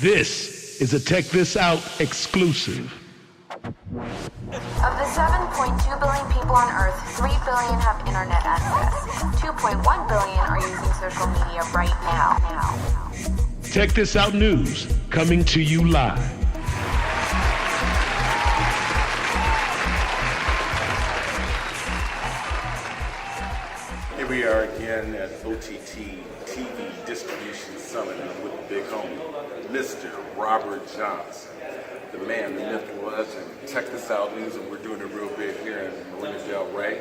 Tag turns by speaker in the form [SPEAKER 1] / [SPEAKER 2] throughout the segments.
[SPEAKER 1] This is a Check This Out exclusive.
[SPEAKER 2] Of the 7.2 billion people on Earth, 3 billion have internet access. 2.1 billion are using social media right now.
[SPEAKER 1] Check This Out News, coming to you live.
[SPEAKER 3] Here we are again at OTT TV Distribution Summit with the big homie, Mr. Robert Johnson, the man, the myth, the legend. Check This Out News, and we're doing it real big here in Marina Del Rey.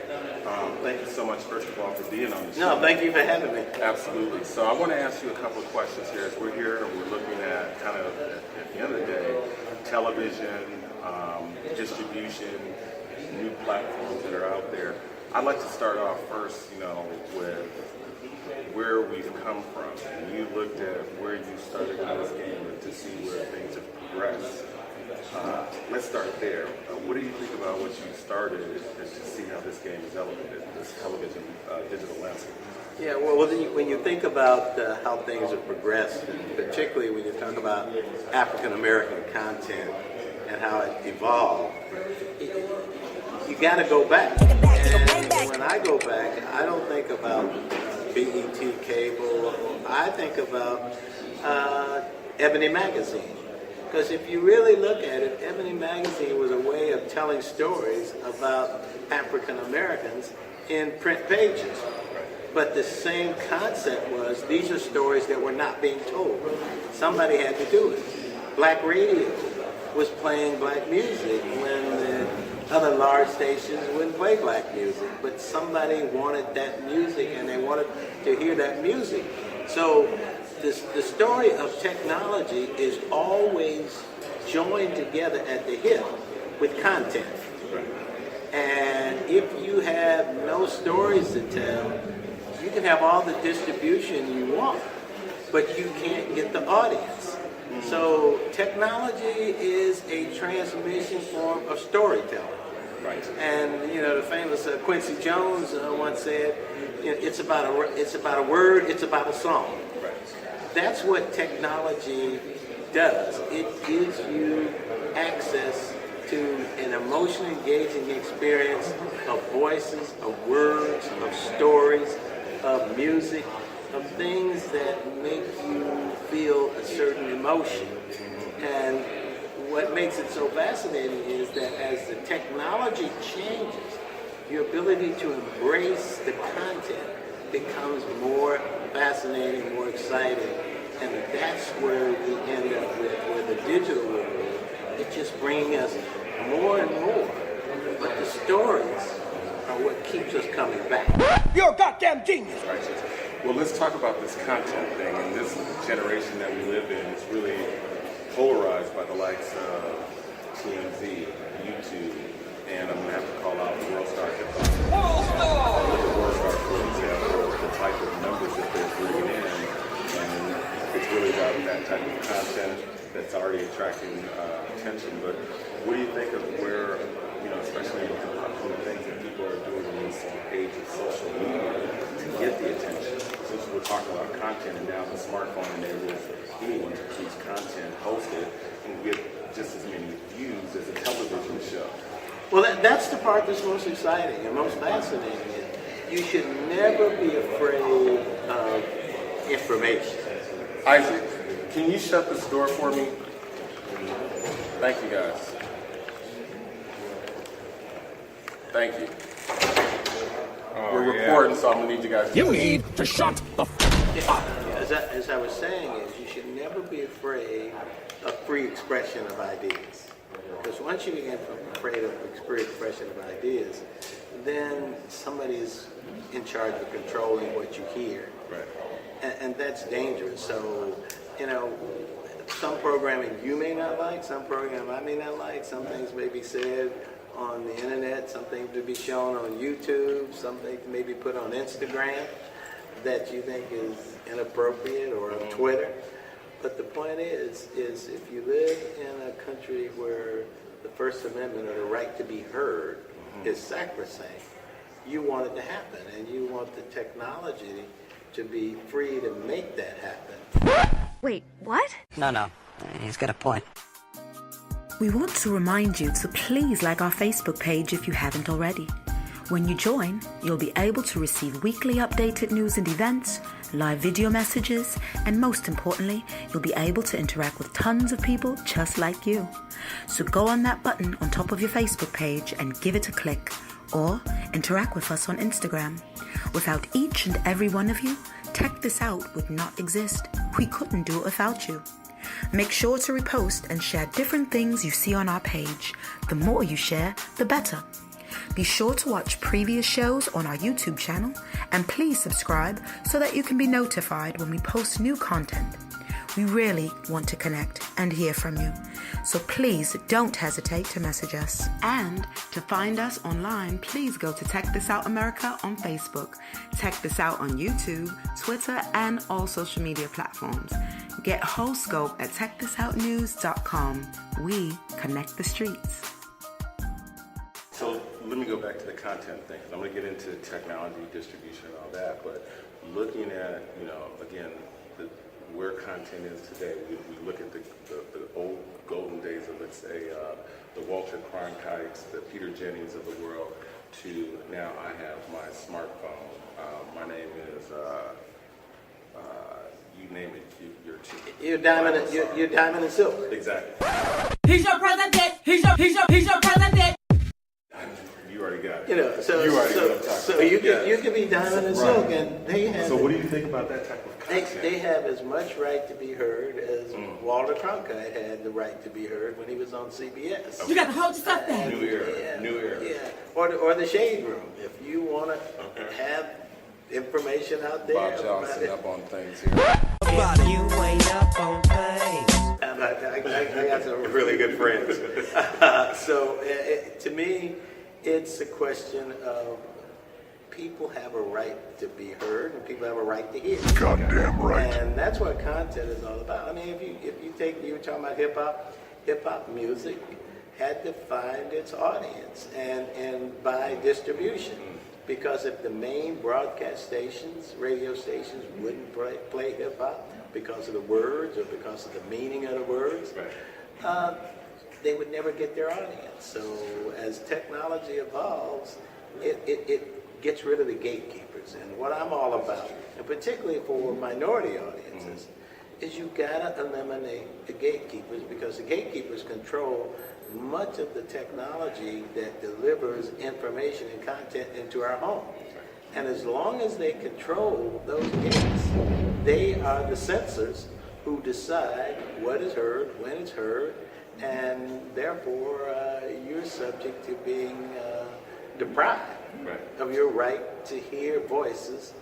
[SPEAKER 3] Thank you so much, first of all, for being on the show.
[SPEAKER 4] No, thank you for having me.
[SPEAKER 3] Absolutely. So I want to ask you a couple of questions here. As we're here and we're looking at kind of, at the end of the day, television, distribution, new platforms that are out there. I'd like to start off first, with where we've come from. And you looked at where you started in this game and to see where things have progressed. Let's start there. What do you think about what you started and to see how this game is elevated, this television digital landscape?
[SPEAKER 4] Yeah, well, when you think about how things have progressed, and particularly when you talk about African American content and how it evolved, you got to go back. And when I go back, I don't think about BET cable. I think about Ebony Magazine. Because if you really look at it, Ebony Magazine was a way of telling stories about African Americans in print pages. But the same concept was, these are stories that were not being told. Somebody had to do it. Black radio was playing black music when the other large stations wouldn't play black music. But somebody wanted that music, and they wanted to hear that music. So the story of technology is always joined together at the hip with content. And if you have no stories to tell, you can have all the distribution you want, but you can't get the audience. So technology is a transmission form of storytelling.
[SPEAKER 3] Right.
[SPEAKER 4] And the famous Quincy Jones once said, it's about a word, it's about a song.
[SPEAKER 3] Right.
[SPEAKER 4] That's what technology does. It gives you access to an emotionally engaging experience of voices, of words, of stories, of music, of things that make you feel a certain emotion. And what makes it so fascinating is that as the technology changes, your ability to embrace the content becomes more fascinating, more exciting, and that's where we end up with the digital world. It's just bringing us more and more, but the stories are what keeps us coming back.
[SPEAKER 5] You're a goddamn genius!
[SPEAKER 3] Right. Well, let's talk about this content thing, and this generation that we live in is really polarized by the likes of TMZ, YouTube, and I'm going to have to call out Worldstar HipHop. Look at Worldstar, for example, the type of numbers that they're bringing in, and it's really about that type of content that's already attracting attention. But what do you think of where, especially with the things that people are doing in this age of social media to get the attention? Since we're talking about content, and now the smartphone enables anyone to produce content, host it, and get just as many views as a television show.
[SPEAKER 4] Well, that's the part that's most exciting and most fascinating. You should never be afraid of information.
[SPEAKER 3] Isaac, can you shut this door for me? Thank you, guys. Thank you. We're recording, so I'm going to need you guys to...
[SPEAKER 5] You need to shut the f*** up.
[SPEAKER 4] As I was saying, is you should never be afraid of free expression of ideas. Because once you begin afraid of free expression of ideas, then somebody is in charge of controlling what you hear.
[SPEAKER 3] Right.
[SPEAKER 4] And that's dangerous. So, some programming you may not like, some programming I may not like, some things may be said on the internet, some things to be shown on YouTube, some things may be put on Instagram that you think is inappropriate, or on Twitter. But the point is if you live in a country where the First Amendment, or the right to be heard, is sacrosanct, you want it to happen, and you want the technology to be free to make that happen.
[SPEAKER 6] Wait, what?
[SPEAKER 7] No.
[SPEAKER 6] He's got a point.
[SPEAKER 7] We want to remind you to please like our Facebook page if you haven't already. When you join, you'll be able to receive weekly updated news and events, live video messages, and most importantly, you'll be able to interact with tons of people just like you. So go on that button on top of your Facebook page and give it a click, or interact with us on Instagram. Without each and every one of you, Tech This Out would not exist. We couldn't do it without you. Make sure to repost and share different things you see on our page. The more you share, the better. Be sure to watch previous shows on our YouTube channel, and please subscribe so that you can be notified when we post new content. We really want to connect and hear from you, so please don't hesitate to message us. And to find us online, please go to Tech This Out America on Facebook, Tech This Out on YouTube, Twitter, and all social media platforms. Get whole scope at techthisoutnews.com. We connect the streets.
[SPEAKER 3] So let me go back to the content thing. I'm going to get into technology, distribution, and all that. But looking at, again, where content is today, we look at the old golden days of, let's say, the Walter Cronkites, the Peter Jennings of the world, to now I have my smartphone. My name is, you name it,
[SPEAKER 4] you're diamond and silk.
[SPEAKER 3] Exactly.
[SPEAKER 8] He's your president. He's your president.
[SPEAKER 3] You already got it.
[SPEAKER 4] You know, so you can be diamond and silk, and they have.
[SPEAKER 3] So what do you think about that type of content?
[SPEAKER 4] They have as much right to be heard as Walter Cronkite had the right to be heard when he was on CBS.
[SPEAKER 8] You got to hold yourself back.
[SPEAKER 3] New era.
[SPEAKER 4] Yeah. Or the Shade Room. If you want to have information out there.
[SPEAKER 3] Bob Johnson up on things here.
[SPEAKER 6] You ain't up on things.
[SPEAKER 4] I got some really good friends. So to me, it's a question of people have a right to be heard and people have a right to hear.
[SPEAKER 1] Goddamn right.
[SPEAKER 4] And that's what content is all about. I mean, if you were talking about hip-hop music had to find its audience and by distribution. Because if the main broadcast stations, radio stations, wouldn't play hip-hop because of the words or because of the meaning of the words, they would never get their audience. So as technology evolves, it gets rid of the gatekeepers. And what I'm all about, and particularly for minority audiences, is you gotta eliminate the gatekeepers, because the gatekeepers control much of the technology that delivers information and content into our home. And as long as they control those gates, they are the censors who decide what is heard, when it's heard, and therefore you're subject to being deprived of your right to hear voices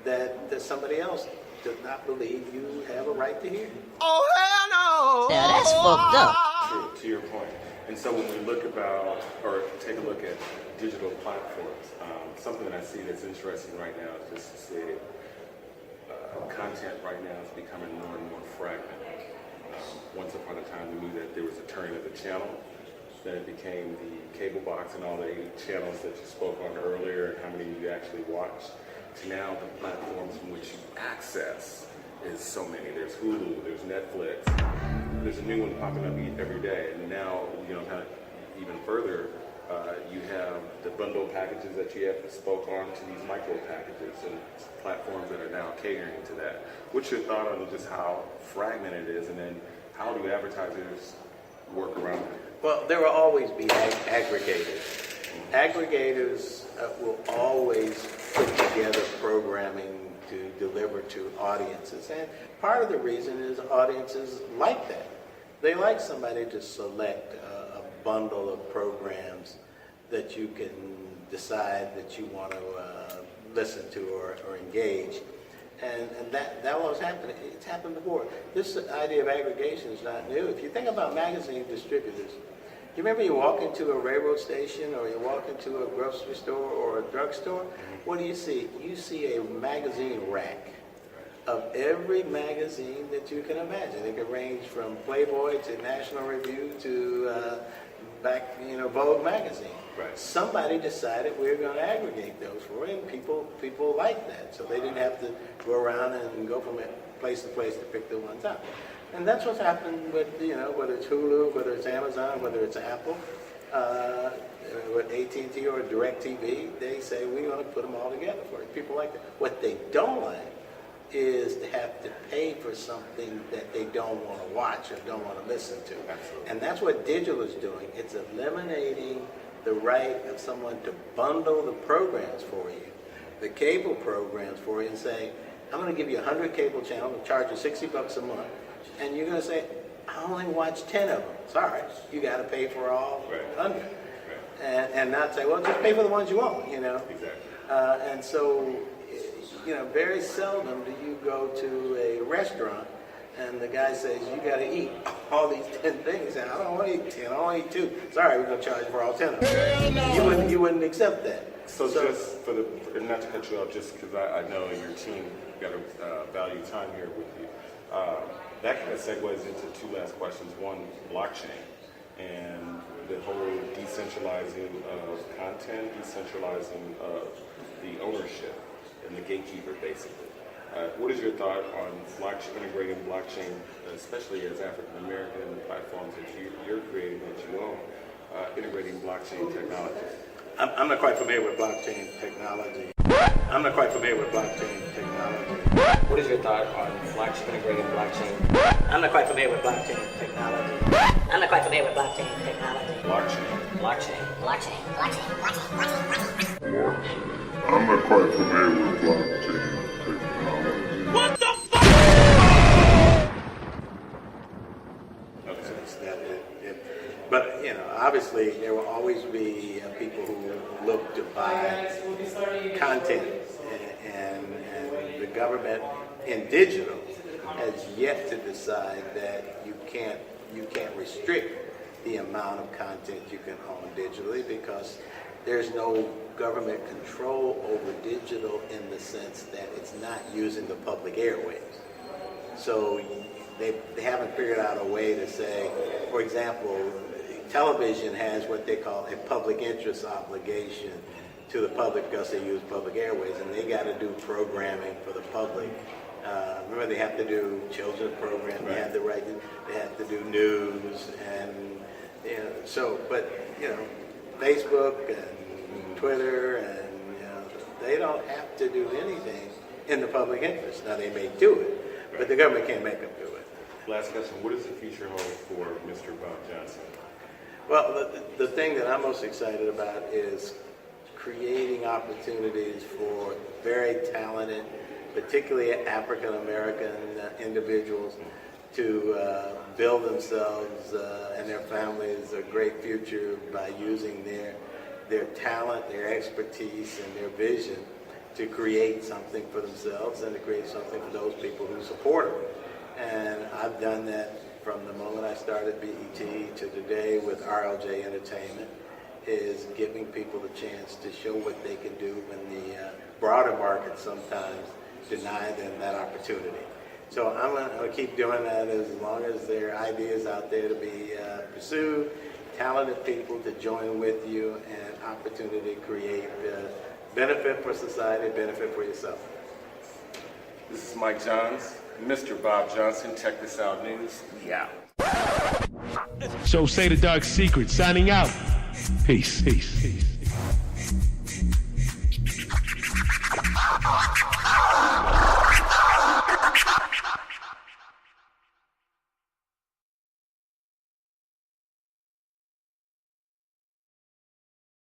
[SPEAKER 4] that somebody else does not believe you have a right to hear.
[SPEAKER 5] Oh, hell no!
[SPEAKER 6] Yeah, that's fucked up.
[SPEAKER 3] True, to your point. And so when we look about, or take a look at digital platforms, something that I see that's interesting right now is just to say content right now is becoming more and more fragmented. Once upon a time, we knew that there was a turn of the channel. Then it became the cable box and all the 8 channels that you spoke on earlier and how many you actually watched. To now the platforms in which you access is so many. There's Hulu, there's Netflix, there's a new one popping up every day. And now, kind of even further, you have the bundle packages that you have spoke on to these micro packages and platforms that are now catering to that. What's your thought on just how fragmented it is, and then how do advertisers work around it?
[SPEAKER 4] Well, there will always be aggregators. Aggregators will always put together programming to deliver to audiences. And part of the reason is audiences like that. They like somebody to select a bundle of programs that you can decide that you want to listen to or engage. And that was happening. It's happened before. This idea of aggregation is not new. If you think about magazine distributors, you remember you walk into a railroad station or you walk into a grocery store or a drugstore, what do you see? You see a magazine rack of every magazine that you can imagine. It could range from Playboy to National Review to Vogue magazine.
[SPEAKER 3] Right.
[SPEAKER 4] Somebody decided we were going to aggregate those for it, and people liked that. So they didn't have to go around and go from place to place to pick the ones out. And that's what's happened with, whether it's Hulu, whether it's Amazon, whether it's Apple, with AT&T or DirecTV, they say we're going to put them all together for you. People like that. What they don't like is to have to pay for something that they don't want to watch or don't want to listen to.
[SPEAKER 3] Absolutely.
[SPEAKER 4] And that's what digital is doing. It's eliminating the right of someone to bundle the programs for you, the cable programs for you, and say, I'm going to give you 100 cable channels and charge you $60 a month. And you're going to say, I only watch 10 of them. Sorry, you got to pay for all 100.
[SPEAKER 3] Right.
[SPEAKER 4] And not say, well, just pay for the ones you want,
[SPEAKER 3] Exactly.
[SPEAKER 4] And so, very seldom do you go to a restaurant and the guy says, you got to eat all these 10 things. And I don't want to eat 10, I only eat 2. Sorry, we're going to charge you for all 10 of them. You wouldn't accept that.
[SPEAKER 3] So just for not to cut you off, just because I know your team got to value time here with you. That kind of segues into two last questions. One, blockchain and the whole decentralizing of content, decentralizing of the ownership and the gatekeeper, basically. What is your thought on integrating blockchain, especially as African American and the platforms that you're creating, that you own, integrating blockchain technology?
[SPEAKER 4] I'm not quite familiar with blockchain technology.
[SPEAKER 6] What is your thought on integrating blockchain? I'm not quite familiar with blockchain technology. Blockchain.
[SPEAKER 9] I'm not quite familiar with blockchain technology.
[SPEAKER 8] What the fuck?
[SPEAKER 4] But, obviously there will always be people who look to buy content, and the government in digital has yet to decide that you can't restrict the amount of content you can own digitally, because there's no government control over digital in the sense that it's not using the public airwaves. So they haven't figured out a way to say, for example, television has what they call a public interest obligation to the public because they use public airways, and they got to do programming for the public. Remember, they have to do children's programs. They have the right. They have to do news, and Facebook and Twitter, and they don't have to do anything in the public interest. Now they may do it, but the government can't make them do it.
[SPEAKER 3] Last question, what does the future hold for Mr. Bob Johnson?
[SPEAKER 4] Well, the thing that I'm most excited about is creating opportunities for very talented, particularly African American individuals, to build themselves and their families a great future by using their talent, their expertise, and their vision to create something for themselves and to create something for those people who support them. And I've done that from the moment I started BET to today with RLJ Entertainment, is giving people the chance to show what they can do when the broader market sometimes deny them that opportunity. So I'm going to keep doing that as long as there are ideas out there to be pursued, talented people to join with you, and opportunity to create benefit for society, benefit for yourself.
[SPEAKER 3] This is Mike Johns, Mr. Bob Johnson, Check This Out News. We out.
[SPEAKER 1] So say the dark secret, signing out. Peace.